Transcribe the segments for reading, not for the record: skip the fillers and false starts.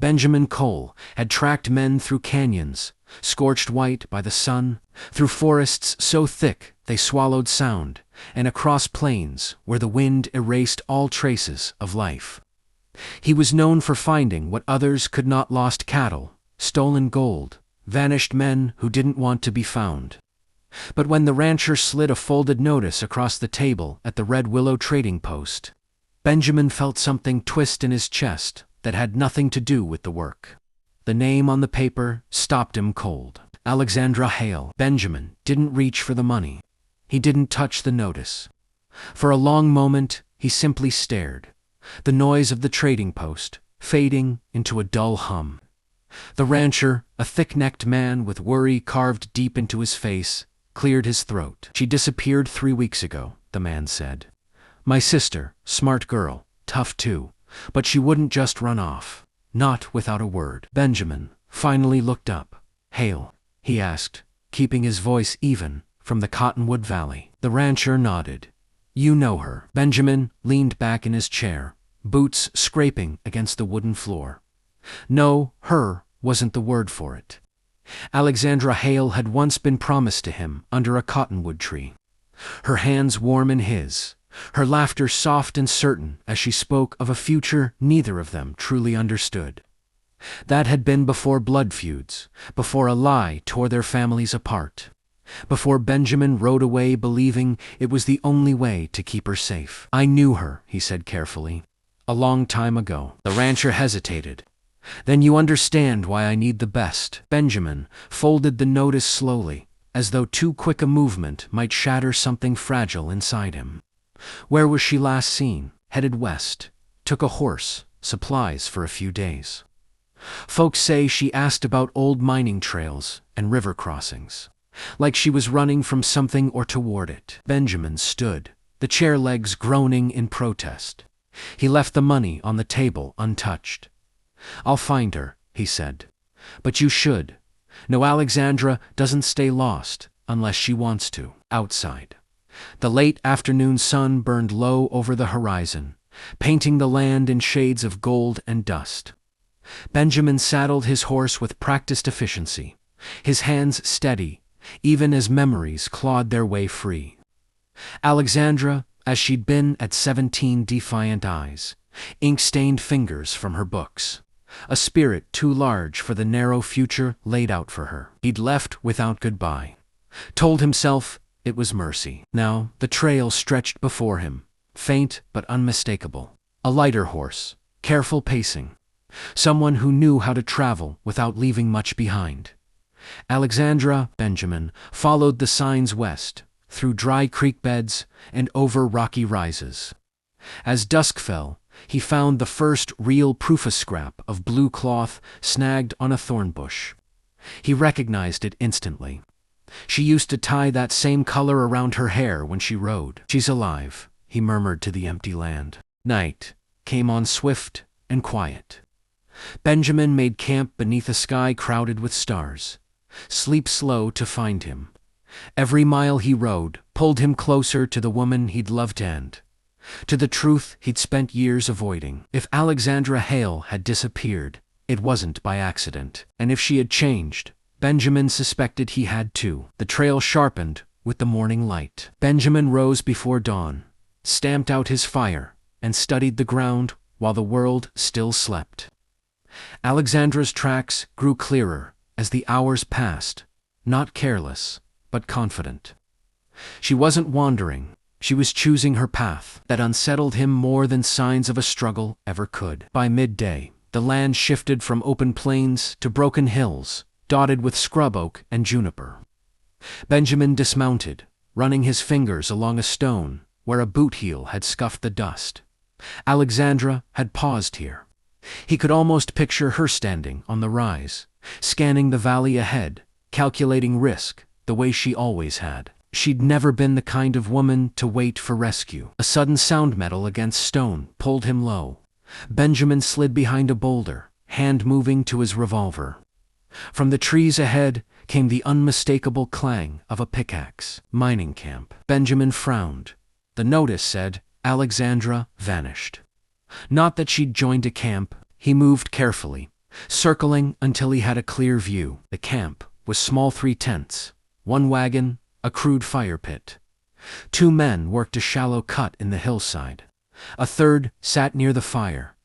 Benjamin Cole had tracked men through canyons, scorched white by the sun, through forests so thick they swallowed sound, and across plains where the wind erased all traces of life. He was known for finding what others could not: lost cattle, stolen gold, vanished men who didn't want to be found. But when the rancher slid a folded notice across the table at the Red Willow trading post, Benjamin felt something twist in his chest that had nothing to do with the work. The name on the paper stopped him cold. Alexandra Hale. Benjamin didn't reach for the money. He didn't touch the notice. For a long moment, he simply stared, the noise of the trading post fading into a dull hum. The rancher, a thick-necked man with worry carved deep into his face, cleared his throat. "She disappeared 3 weeks ago," the man said. "My sister, smart girl, tough too, but she wouldn't just run off. Not without a word." Benjamin finally looked up. "Hale?" he asked, keeping his voice even, from the Cottonwood Valley. The rancher nodded. "You know her." Benjamin leaned back in his chair, boots scraping against the wooden floor. No, her wasn't the word for it. Alexandra Hale had once been promised to him under a cottonwood tree. Her hands warm in his, her laughter soft and certain as she spoke of a future neither of them truly understood. That had been before blood feuds, before a lie tore their families apart, before Benjamin rode away believing it was the only way to keep her safe. "I knew her," he said carefully. "A long time ago." The rancher hesitated. "Then you understand why I need the best." Benjamin folded the notice slowly, as though too quick a movement might shatter something fragile inside him. Where was she last seen? Headed west. Took a horse, supplies for a few days. Folks say she asked about old mining trails and river crossings, like she was running from something or toward it. Benjamin stood, the chair legs groaning in protest. He left the money on the table untouched. "I'll find her," he said. "But you should. No, Alexandra doesn't stay lost unless she wants to." Outside, the late afternoon sun burned low over the horizon, painting the land in shades of gold and dust. Benjamin saddled his horse with practiced efficiency, his hands steady, even as memories clawed their way free. Alexandra, as she'd been at 17, defiant eyes, ink-stained fingers from her books, a spirit too large for the narrow future laid out for her. He'd left without goodbye, told himself it was mercy. Now the trail stretched before him, faint but unmistakable. A lighter horse, careful pacing, someone who knew how to travel without leaving much behind. Alexandra, Benjamin, followed the signs west, through dry creek beds and over rocky rises. As dusk fell, he found the first real proof-a-scrap of blue cloth snagged on a thorn bush. He recognized it instantly. She used to tie that same color around her hair when she rode. "She's alive," he murmured to the empty land. Night came on swift and quiet. Benjamin made camp beneath a sky crowded with stars, sleep slow to find him. Every mile he rode pulled him closer to the woman he'd loved and to the truth he'd spent years avoiding. If Alexandra Hale had disappeared, it wasn't by accident. And if she had changed, Benjamin suspected he had too. The trail sharpened with the morning light. Benjamin rose before dawn, stamped out his fire, and studied the ground while the world still slept. Alexandra's tracks grew clearer as the hours passed, not careless, but confident. She wasn't wandering, she was choosing her path. That unsettled him more than signs of a struggle ever could. By midday, the land shifted from open plains to broken hills, dotted with scrub oak and juniper. Benjamin dismounted, running his fingers along a stone where a boot heel had scuffed the dust. Alexandra had paused here. He could almost picture her standing on the rise, scanning the valley ahead, calculating risk, the way she always had. She'd never been the kind of woman to wait for rescue. A sudden sound metal against stone pulled him low. Benjamin slid behind a boulder, hand moving to his revolver. From the trees ahead came the unmistakable clang of a pickaxe. Mining camp. Benjamin frowned. The notice said, Alexandra vanished. Not that she'd joined a camp. He moved carefully, circling until he had a clear view. The camp was small 3 tents, 1 wagon, a crude fire pit. 2 men worked a shallow cut in the hillside. A third sat near the fire,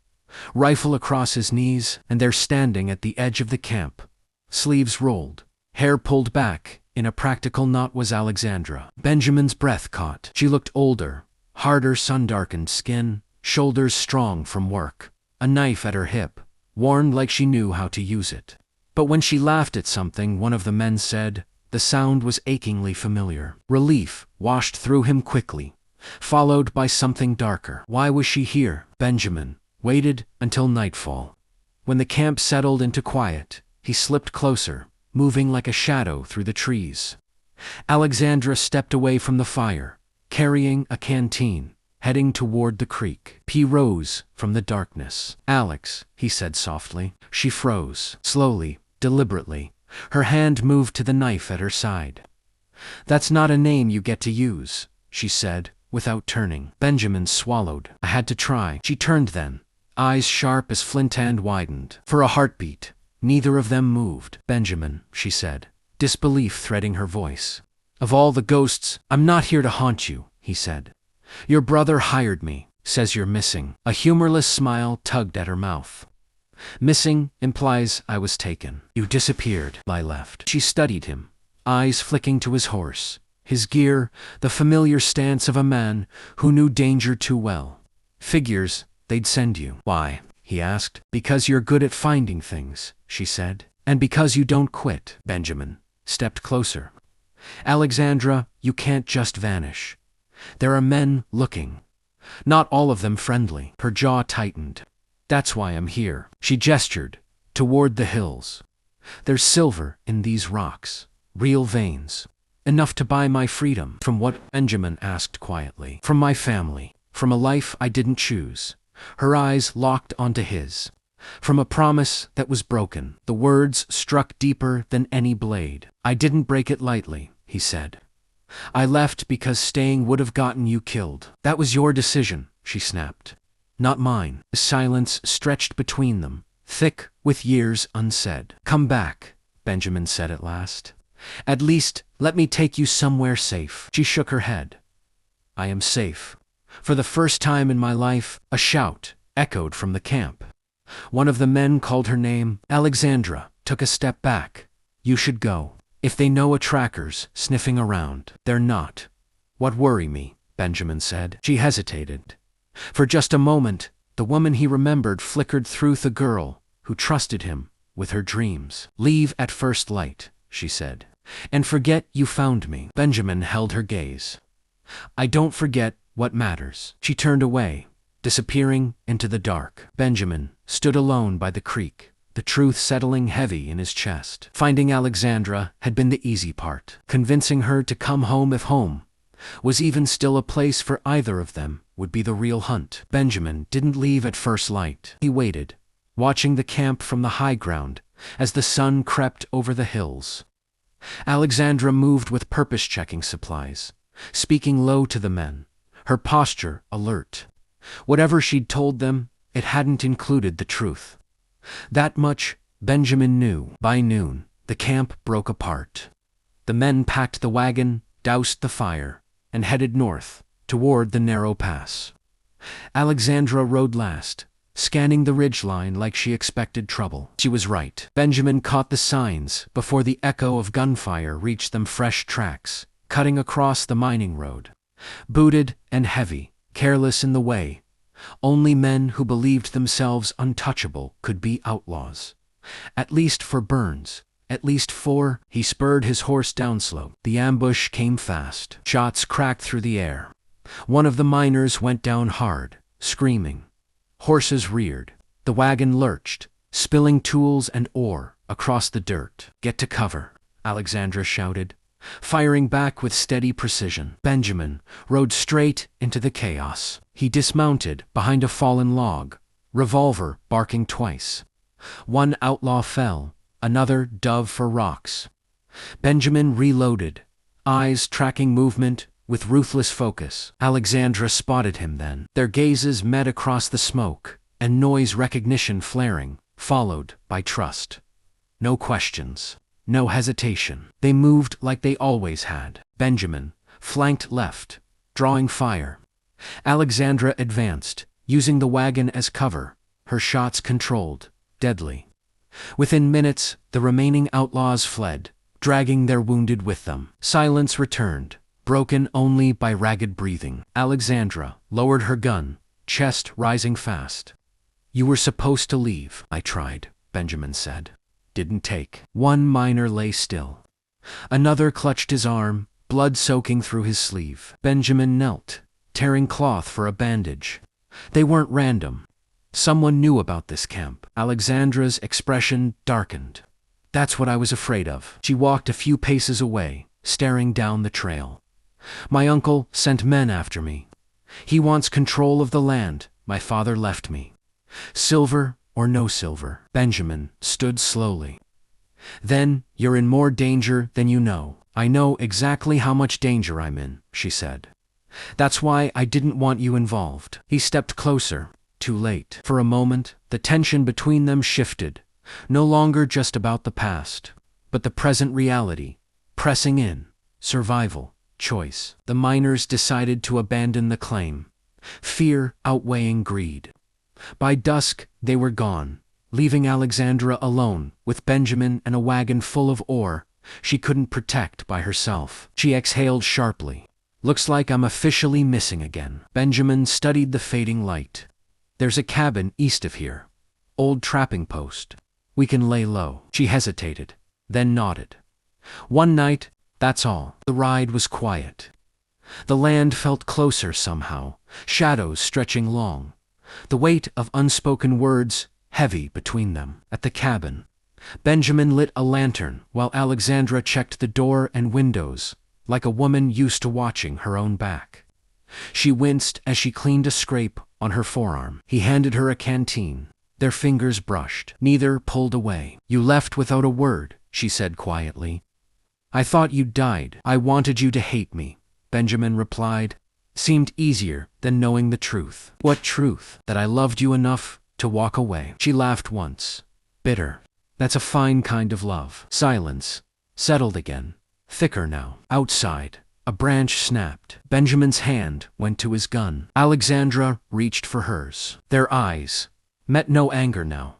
rifle across his knees, and there standing at the edge of the camp, sleeves rolled, hair pulled back in a practical knot, was Alexandra. Benjamin's breath caught. She looked older, harder sun-darkened skin, shoulders strong from work, a knife at her hip, worn like she knew how to use it. But when she laughed at something one of the men said, the sound was achingly familiar. Relief washed through him quickly, followed by something darker. Why was she here? Benjamin waited until nightfall. When the camp settled into quiet, he slipped closer, moving like a shadow through the trees. Alexandra stepped away from the fire, carrying a canteen, heading toward the creek. He rose from the darkness. "Alex," he said softly. She froze. Slowly, deliberately, her hand moved to the knife at her side. "That's not a name you get to use," she said, without turning. Benjamin swallowed. "I had to try." She turned then, eyes sharp as flint and widened. For a heartbeat, neither of them moved. "Benjamin," she said, disbelief threading her voice. "Of all the ghosts, I'm not here to haunt you," he said. "Your brother hired me, says you're missing." A humorless smile tugged at her mouth. "Missing implies I was taken. You disappeared. I left." She studied him, eyes flicking to his horse, his gear, the familiar stance of a man who knew danger too well. "Figures they'd send you." "Why?" he asked. "Because you're good at finding things," she said. "And because you don't quit." Benjamin stepped closer. "Alexandra, you can't just vanish. There are men looking. Not all of them friendly." Her jaw tightened. "That's why I'm here." She gestured toward the hills. "There's silver in these rocks, real veins, enough to buy my freedom." "From what?" Benjamin asked quietly. "From my family, from a life I didn't choose." Her eyes locked onto his. "From a promise that was broken." The words struck deeper than any blade. "I didn't break it lightly," he said. "I left because staying would have gotten you killed." "That was your decision," she snapped. "Not mine." The silence stretched between them, thick with years unsaid. "Come back," Benjamin said at last. "At least, let me take you somewhere safe." She shook her head. "I am safe." For the first time in my life, a shout echoed from the camp. One of the men called her name. Alexandra took a step back. "You should go. If they know a tracker's sniffing around." "They're not. What worry me," Benjamin said. She hesitated. For just a moment, the woman he remembered flickered through the girl who trusted him with her dreams. "Leave at first light," she said, "and forget you found me." Benjamin held her gaze. "I don't forget what matters." She turned away, disappearing into the dark. Benjamin stood alone by the creek, the truth settling heavy in his chest. Finding Alexandra had been the easy part. Convincing her to come home, if home was even still a place for either of them, would be the real hunt. Benjamin didn't leave at first light. He waited, watching the camp from the high ground as the sun crept over the hills. Alexandra moved with purpose, checking supplies, speaking low to the men, her posture alert. Whatever she'd told them, it hadn't included the truth. That much Benjamin knew. By noon, the camp broke apart. The men packed the wagon, doused the fire, and headed north, toward the narrow pass. Alexandra rode last, scanning the ridgeline like she expected trouble. She was right. Benjamin caught the signs before the echo of gunfire reached them. Fresh tracks, cutting across the mining road. Booted and heavy, careless in the way. Only men who believed themselves untouchable could be outlaws. At least for Burns. At least for... He spurred his horse downslope. The ambush came fast. Shots cracked through the air. One of the miners went down hard, screaming. Horses reared. The wagon lurched, spilling tools and ore across the dirt. "Get to cover," Alexandra shouted, firing back with steady precision. Benjamin rode straight into the chaos. He dismounted behind a fallen log, revolver barking twice. One outlaw fell, another dove for rocks. Benjamin reloaded, eyes tracking movement with ruthless focus. Alexandra spotted him then. Their gazes met across the smoke, and noise recognition flaring followed by trust. No questions. No hesitation. They moved like they always had. Benjamin flanked left, drawing fire. Alexandra advanced, using the wagon as cover, her shots controlled, deadly. Within minutes, the remaining outlaws fled, dragging their wounded with them. Silence returned, broken only by ragged breathing. Alexandra lowered her gun, chest rising fast. "You were supposed to leave." "I tried," Benjamin said. "Didn't take." One miner lay still. Another clutched his arm, blood soaking through his sleeve. Benjamin knelt, tearing cloth for a bandage. They weren't random. Someone knew about this camp. Alexandra's expression darkened. "That's what I was afraid of." She walked a few paces away, staring down the trail. "My uncle sent men after me. He wants control of the land my father left me. Silver or no silver." Benjamin stood slowly. "Then you're in more danger than you know." "I know exactly how much danger I'm in," she said. "That's why I didn't want you involved." He stepped closer, too late. For a moment, the tension between them shifted, no longer just about the past, but the present reality, pressing in, survival, choice. The miners decided to abandon the claim, fear outweighing greed. By dusk, they were gone, leaving Alexandra alone with Benjamin and a wagon full of ore she couldn't protect by herself. She exhaled sharply. "Looks like I'm officially missing again." Benjamin studied the fading light. "There's a cabin east of here. Old trapping post. We can lay low." She hesitated, then nodded. "One night, that's all." The ride was quiet. The land felt closer somehow, shadows stretching long. The weight of unspoken words heavy between them. At the cabin, Benjamin lit a lantern while Alexandra checked the door and windows, like a woman used to watching her own back. She winced as she cleaned a scrape on her forearm. He handed her a canteen. Their fingers brushed. Neither pulled away. "You left without a word," she said quietly. "I thought you'd died." "I wanted you to hate me," Benjamin replied. "Seemed easier than knowing the truth." "What truth?" "That I loved you enough to walk away." She laughed once. Bitter. "That's a fine kind of love." Silence settled again, thicker now. Outside, a branch snapped. Benjamin's hand went to his gun. Alexandra reached for hers. Their eyes met no anger now,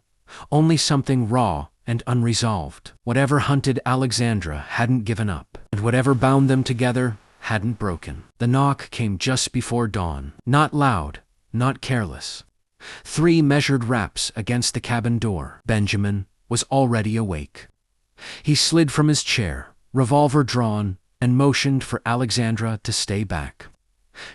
only something raw and unresolved. Whatever hunted Alexandra hadn't given up, and whatever bound them together hadn't broken. The knock came just before dawn. Not loud, not careless. 3 measured raps against the cabin door. Benjamin was already awake. He slid from his chair, revolver drawn, and motioned for Alexandra to stay back.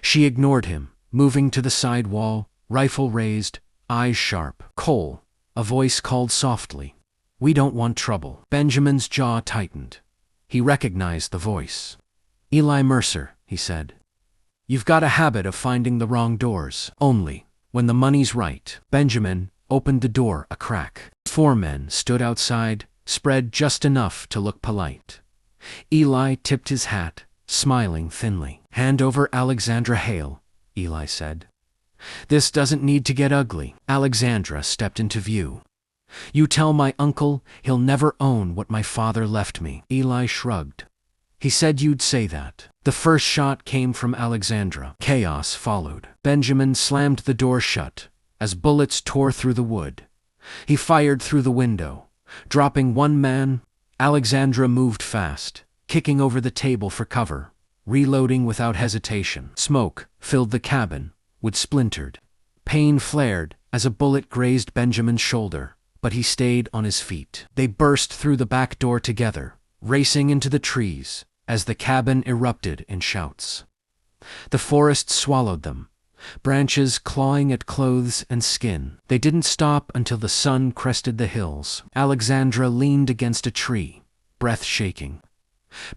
She ignored him, moving to the side wall, rifle raised, eyes sharp. "Cole," a voice called softly. "We don't want trouble." Benjamin's jaw tightened. He recognized the voice. "Eli Mercer," he said. "You've got a habit of finding the wrong doors. Only when the money's right." Benjamin opened the door a crack. 4 men stood outside, spread just enough to look polite. Eli tipped his hat, smiling thinly. "Hand over Alexandra Hale," Eli said. "This doesn't need to get ugly." Alexandra stepped into view. "You tell my uncle he'll never own what my father left me." Eli shrugged. "He said you'd say that." The first shot came from Alexandra. Chaos followed. Benjamin slammed the door shut as bullets tore through the wood. He fired through the window. Dropping 1 man, Alexandra moved fast, kicking over the table for cover, reloading without hesitation. Smoke filled the cabin, wood splintered. Pain flared as a bullet grazed Benjamin's shoulder, but he stayed on his feet. They burst through the back door together, racing into the trees as the cabin erupted in shouts. The forest swallowed them, branches clawing at clothes and skin. They didn't stop until the sun crested the hills. Alexandra leaned against a tree, breath shaking.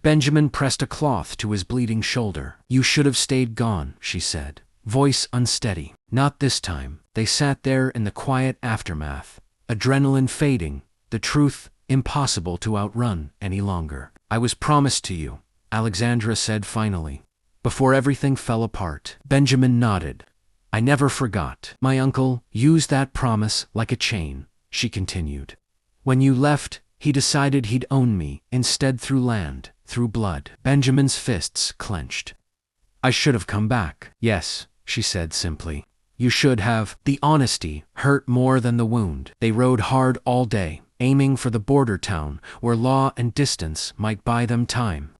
Benjamin pressed a cloth to his bleeding shoulder. "You should have stayed gone," she said, voice unsteady. "Not this time." They sat there in the quiet aftermath, adrenaline fading, the truth impossible to outrun any longer. "I was promised to you," Alexandra said finally, before everything fell apart. Benjamin nodded. "I never forgot. My uncle used that promise like a chain, she continued. When you left, he decided he'd own me, instead through land, through blood. Benjamin's fists clenched. I should have come back. Yes, she said simply. You should have. The honesty hurt more than the wound. They rode hard all day, aiming for the border town, where law and distance might buy them time.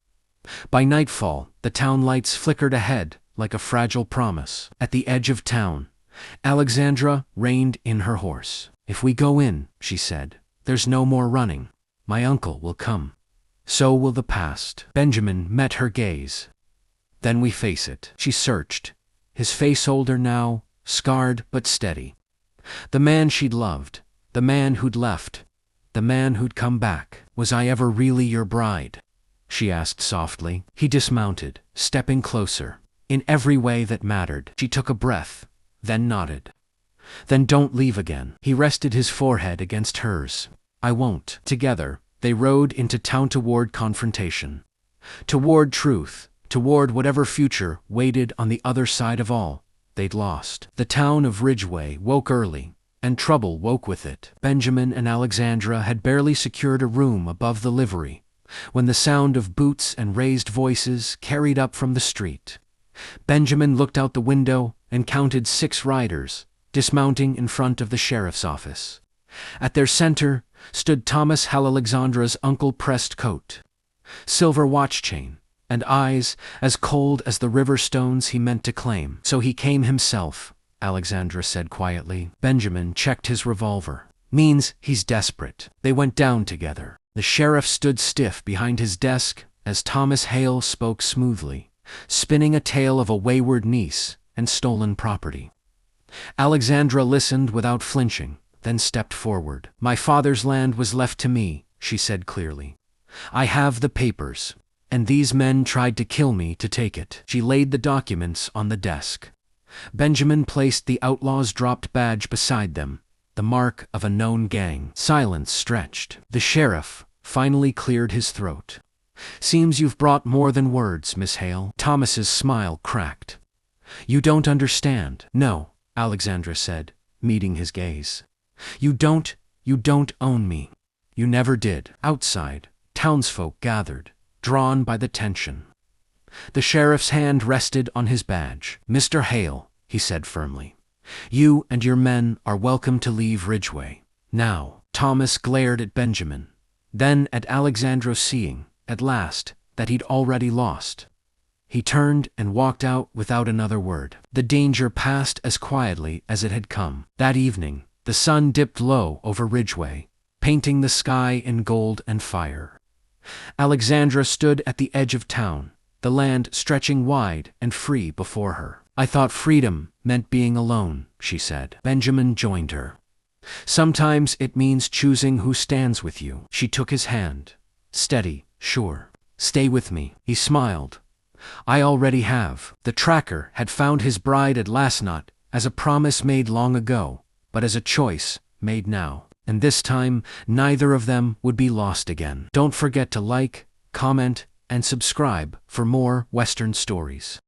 By nightfall, the town lights flickered ahead, like a fragile promise. At the edge of town, Alexandra reined in her horse. If we go in, she said, there's no more running. My uncle will come. So will the past. Benjamin met her gaze. Then we face it. She searched. His face older now, scarred but steady. The man she'd loved, the man who'd left, the man who'd come back. Was I ever really your bride? She asked softly. He dismounted, stepping closer. In every way that mattered. She took a breath, then nodded. Then don't leave again. He rested his forehead against hers. I won't. Together, they rode into town toward confrontation. Toward truth, toward whatever future waited on the other side of all they'd lost. The town of Ridgeway woke early, and trouble woke with it. Benjamin and Alexandra had barely secured a room above the livery, when the sound of boots and raised voices carried up from the street. Benjamin looked out the window and counted 6 riders, dismounting in front of the sheriff's office. At their center stood Thomas Alexandra's uncle pressed coat, silver watch chain, and eyes as cold as the river stones he meant to claim. So he came himself, Alexandra said quietly. Benjamin checked his revolver. Means he's desperate. They went down together. The sheriff stood stiff behind his desk as Thomas Hale spoke smoothly, spinning a tale of a wayward niece and stolen property. Alexandra listened without flinching, then stepped forward. My father's land was left to me, she said clearly. I have the papers, and these men tried to kill me to take it. She laid the documents on the desk. Benjamin placed the outlaw's dropped badge beside them, the mark of a known gang. Silence stretched. The sheriff finally cleared his throat. Seems you've brought more than words, Miss Hale. Thomas's smile cracked. You don't understand. No, Alexandra said, meeting his gaze. You don't own me. You never did. Outside, townsfolk gathered, drawn by the tension. The sheriff's hand rested on his badge. Mr. Hale, he said firmly, you and your men are welcome to leave Ridgeway. Now. Thomas glared at Benjamin, then at Alexandra, seeing, at last, that he'd already lost. He turned and walked out without another word. The danger passed as quietly as it had come. That evening, the sun dipped low over Ridgeway, painting the sky in gold and fire. Alexandra stood at the edge of town, the land stretching wide and free before her. I thought freedom meant being alone, she said. Benjamin joined her. Sometimes it means choosing who stands with you. She took his hand. Steady, sure. Stay with me. He smiled. I already have. The tracker had found his bride at last, not as a promise made long ago, but as a choice made now. And this time, neither of them would be lost again. Don't forget to like, comment, and subscribe for more Western stories.